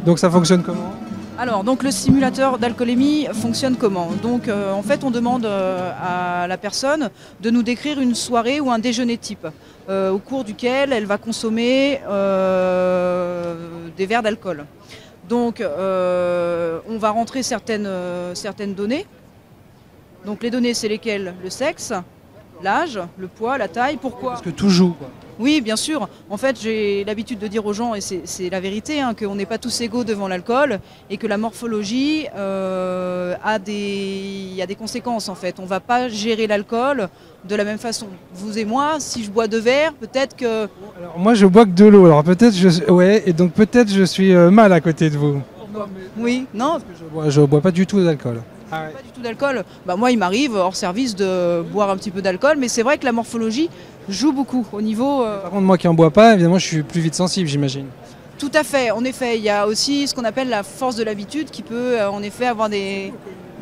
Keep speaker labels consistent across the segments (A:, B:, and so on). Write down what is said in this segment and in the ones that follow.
A: Donc ça fonctionne comment?
B: Alors, donc le simulateur d'alcoolémie fonctionne comment? Donc, en fait, on demande à la personne de nous décrire une soirée ou un déjeuner type, au cours duquel elle va consommer des verres d'alcool. Donc, on va rentrer certaines données. Donc, les données, c'est lesquelles? Le sexe, l'âge, le poids, la taille. Pourquoi?
A: Parce que tout joue, quoi.
B: Oui, bien sûr. En fait, j'ai l'habitude de dire aux gens, et c'est la vérité, hein, qu'on n'est pas tous égaux devant l'alcool et que la morphologie a des conséquences, en fait. On ne va pas gérer l'alcool de la même façon. Vous et moi, si je bois 2 verres, peut-être que...
A: Alors moi je bois que de l'eau, alors peut-être ouais, et donc peut-être je suis mal à côté de vous.
B: Oui, non,
A: Je bois pas du tout d'alcool. Ah ouais.
B: pas du tout d'alcool. Bah, moi, il m'arrive, hors service, de boire un petit peu d'alcool, mais c'est vrai que la morphologie joue beaucoup au niveau...
A: Par contre moi qui en bois pas, évidemment je suis plus vite sensible, j'imagine.
B: Tout à fait, en effet, il y a aussi ce qu'on appelle la force de l'habitude qui peut en effet avoir des...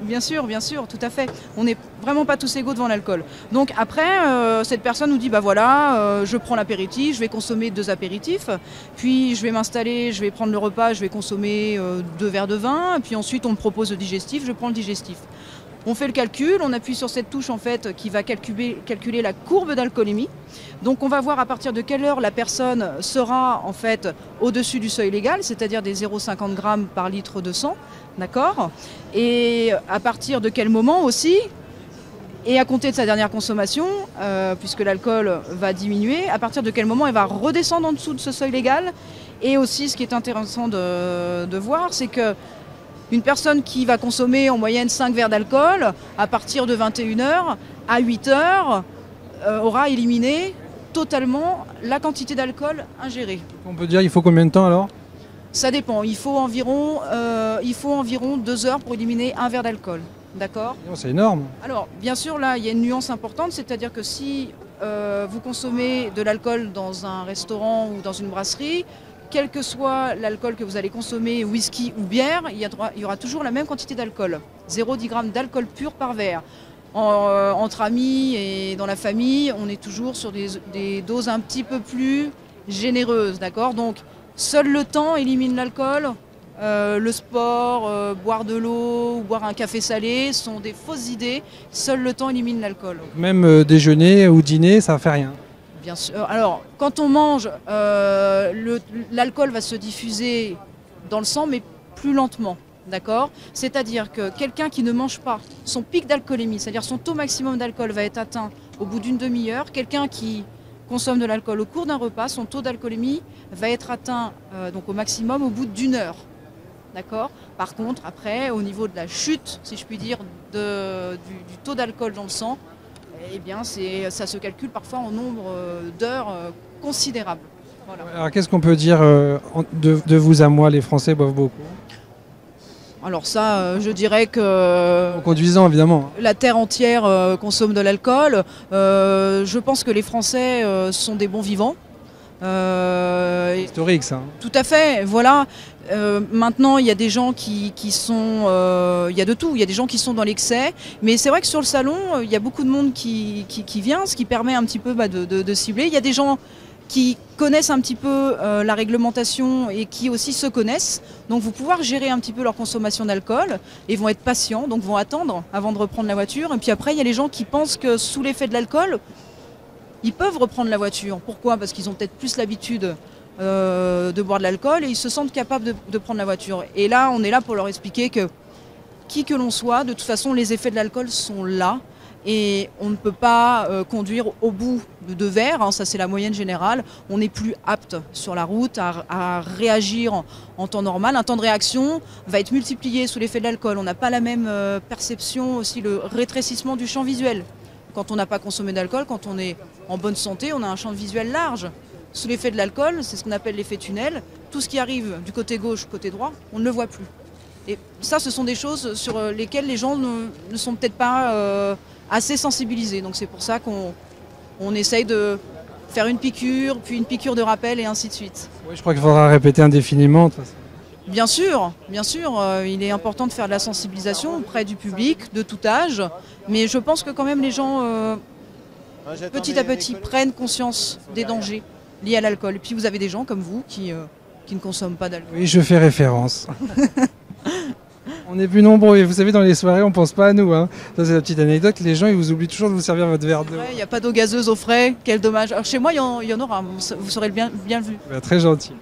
B: Bien sûr, tout à fait. On n'est vraiment pas tous égaux devant l'alcool. Donc après, cette personne nous dit, bah voilà, je prends l'apéritif, je vais consommer 2 apéritifs, puis je vais m'installer, je vais prendre le repas, je vais consommer 2 verres de vin, et puis ensuite on me propose le digestif, je prends le digestif. On fait le calcul, on appuie sur cette touche en fait qui va calculer la courbe d'alcoolémie. Donc on va voir à partir de quelle heure la personne sera en fait au-dessus du seuil légal, c'est-à-dire des 0,50 g par litre de sang, d'accord? Et à partir de quel moment aussi, et à compter de sa dernière consommation, puisque l'alcool va diminuer, à partir de quel moment elle va redescendre en dessous de ce seuil légal. Et aussi ce qui est intéressant de voir, c'est que une personne qui va consommer en moyenne 5 verres d'alcool, à partir de 21h à 8h, aura éliminé totalement la quantité d'alcool ingérée.
A: On peut dire il faut combien de temps alors?
B: Ça dépend, il faut environ 2 heures pour éliminer un verre d'alcool. D'accord?
A: C'est énorme.
B: Alors, bien sûr, là, il y a une nuance importante, c'est-à-dire que si vous consommez de l'alcool dans un restaurant ou dans une brasserie, quel que soit l'alcool que vous allez consommer, whisky ou bière, il y aura toujours la même quantité d'alcool. 0,10 g d'alcool pur par verre. Entre amis et dans la famille, on est toujours sur des doses un petit peu plus généreuses. D'accord? Donc, seul le temps élimine l'alcool. Le sport, boire de l'eau ou boire un café salé sont des fausses idées. Seul le temps élimine l'alcool.
A: Même déjeuner ou dîner, ça fait rien.
B: Bien sûr. Alors, quand on mange, l'alcool va se diffuser dans le sang, mais plus lentement. D'accord? C'est-à-dire que quelqu'un qui ne mange pas, son pic d'alcoolémie, c'est-à-dire son taux maximum d'alcool va être atteint au bout d'une demi-heure. Quelqu'un qui consomme de l'alcool au cours d'un repas, son taux d'alcoolémie va être atteint donc au maximum au bout d'une heure. D'accord? Par contre, après, au niveau de la chute, si je puis dire, du taux d'alcool dans le sang, eh bien, ça se calcule parfois en nombre d'heures considérables. Voilà.
A: Alors qu'est-ce qu'on peut dire de vous à moi, les Français boivent beaucoup?
B: Alors ça, je dirais que...
A: En conduisant, évidemment.
B: La terre entière consomme de l'alcool. Je pense que les Français sont des bons vivants.
A: Historique, ça.
B: Tout à fait, voilà. Maintenant, il y a des gens qui sont... il y a de tout, il y a des gens qui sont dans l'excès. Mais c'est vrai que sur le salon, il y a beaucoup de monde qui vient, ce qui permet un petit peu de cibler. Il y a des gens qui connaissent un petit peu la réglementation et qui aussi se connaissent. Donc vont pouvoir gérer un petit peu leur consommation d'alcool et vont être patients, donc vont attendre avant de reprendre la voiture. Et puis après, il y a les gens qui pensent que sous l'effet de l'alcool, ils peuvent reprendre la voiture. Pourquoi? Parce qu'ils ont peut-être plus l'habitude de boire de l'alcool et ils se sentent capables de prendre la voiture. Et là, on est là pour leur expliquer que qui que l'on soit, de toute façon, les effets de l'alcool sont là. Et on ne peut pas conduire au bout de 2 verres, hein, ça c'est la moyenne générale. On n'est plus apte sur la route à réagir en temps normal. Un temps de réaction va être multiplié sous l'effet de l'alcool. On n'a pas la même perception, aussi le rétrécissement du champ visuel. Quand on n'a pas consommé d'alcool, quand on est en bonne santé, on a un champ visuel large. Sous l'effet de l'alcool, c'est ce qu'on appelle l'effet tunnel. Tout ce qui arrive du côté gauche, côté droit, on ne le voit plus. Et ça, ce sont des choses sur lesquelles les gens ne sont peut-être pas assez sensibilisés. Donc c'est pour ça qu'on essaye de faire une piqûre, puis une piqûre de rappel et ainsi de suite.
A: Oui, je crois qu'il faudra répéter indéfiniment. De toute façon.
B: Bien sûr, il est important de faire de la sensibilisation auprès du public, de tout âge. Mais je pense que quand même les gens, petit à petit, prennent conscience des dangers liés à l'alcool. Et puis vous avez des gens comme vous qui qui ne consomment pas d'alcool.
A: Oui, je fais référence. On est plus nombreux et vous savez, dans les soirées, on pense pas à nous. Hein. Ça, c'est la petite anecdote. Les gens, ils vous oublient toujours de vous servir votre verre d'eau.
B: Il n'y a pas d'eau gazeuse au frais, quel dommage. Alors chez moi, il y en aura, vous serez le bien vu.
A: Très gentil.